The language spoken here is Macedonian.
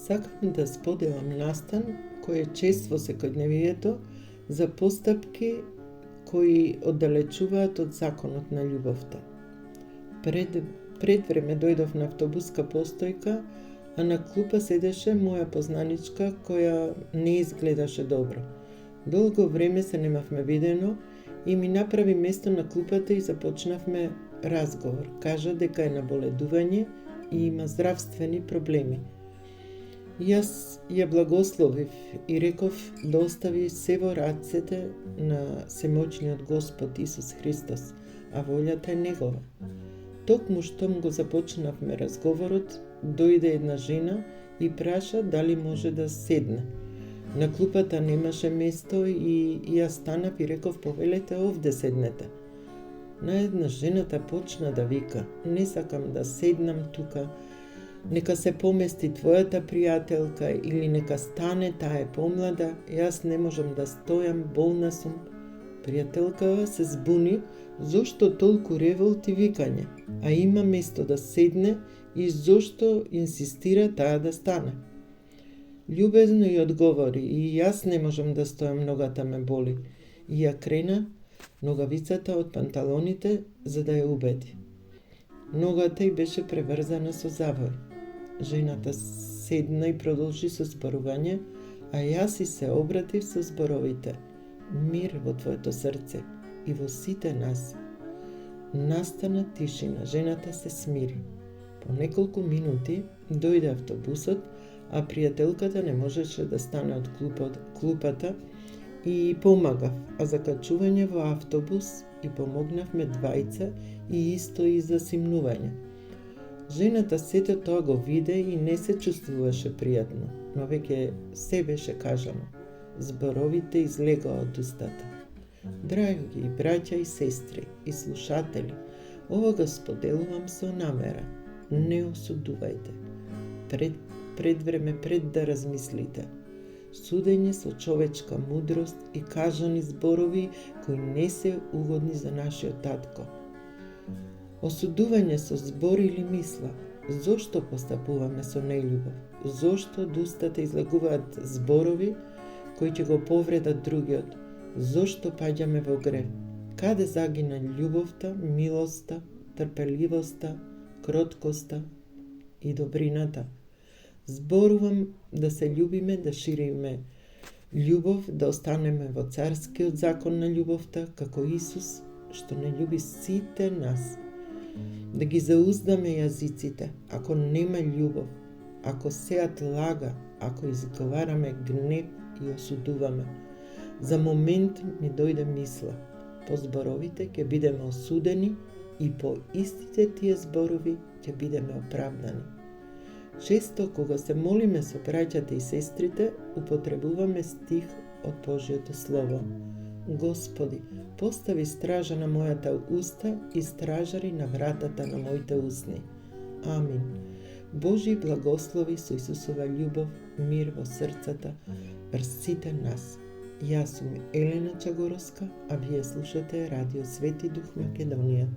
Сакам да споделам настан кој е чест во секојдневието за постапки кои оддалечуваат од законот на љубовта. Пред време дојдов на автобуска постојка, а на клупа седеше моја познаничка која не изгледаше добро. Долго време се немавме видено и ми направи место на клупата и започнавме разговор. Кажа дека е на боледување и има здравствени проблеми. Јас ја благословив и реков да остави се во рацете на Семоćниот Господ Исус Христос, а волјата е Негова. Токму штом го започнавме разговорот, дојде една жена и праша дали може да седне. На клупата немаше место и јас станав и реков повелете овде седнете. Наеднаш жената почна да вика, не сакам да седнам тука, нека се помести твојата пријателка или нека стане, таа е помлада, јас не можам да стојам, болна сум. Пријателкава се збуни, зошто толку револт и викање, а има место да седне и зошто инсистира таа да стане. Љубезно ја одговори, и јас не можам да стојам, ногата ме боли, и ја крена ногавицата од панталоните за да ја убеди. Ногата й беше преврзана со завој. Жената седна и продолжи со зборување, а јас и се обратив со зборовите. Мир во твоето срце и во сите нас. Настана тишина, жената се смири. По неколку минути дојде автобусот, а пријателката не можеше да стане од клупата и помагав, а за качување во автобус и помогнавме двајца и исто и за симнување. Жената сето тоа го виде и не се чувствуваше пријатно, но веќе се беше кажано. Зборовите излегоа од устата. Драги браќа и сестри и слушатели, ова го споделувам со намера. Не осудувајте. Пред време да размислите. Судење со човечка мудрост и кажани зборови кои не се угодни за нашиот татко. Осудување со збор или мисла. Зошто постапуваме со нељубов? Зошто од устата излегуваат зборови кои ќе го повредат другиот? Зошто паѓаме во грев? Каде загина љубовта, милоста, трпеливоста, кроткоста и добрината? Зборувам да се љубиме, да шириме љубов, да останеме во царскиот закон на љубовта, како Исус, што не љуби сите нас. Да ги зауздаме јазиците, ако нема љубов, ако сеат лага, ако изговараме гнев и осудуваме. За момент ми дојде мисла, по зборовите ќе бидеме осудени и по истите тие зборови ќе бидеме оправдани. Често кога се молиме со браќата и сестрите, употребуваме стих од Божјото Слово. Господи, постави стража на мојата уста и стражари на вратата на моите усни. Амин. Божји благослови со Исусова љубов, мир во срцата, врз сите нас. Јас сум Елена Чагоровска, а вие слушате Радио Свети Дух Македонија.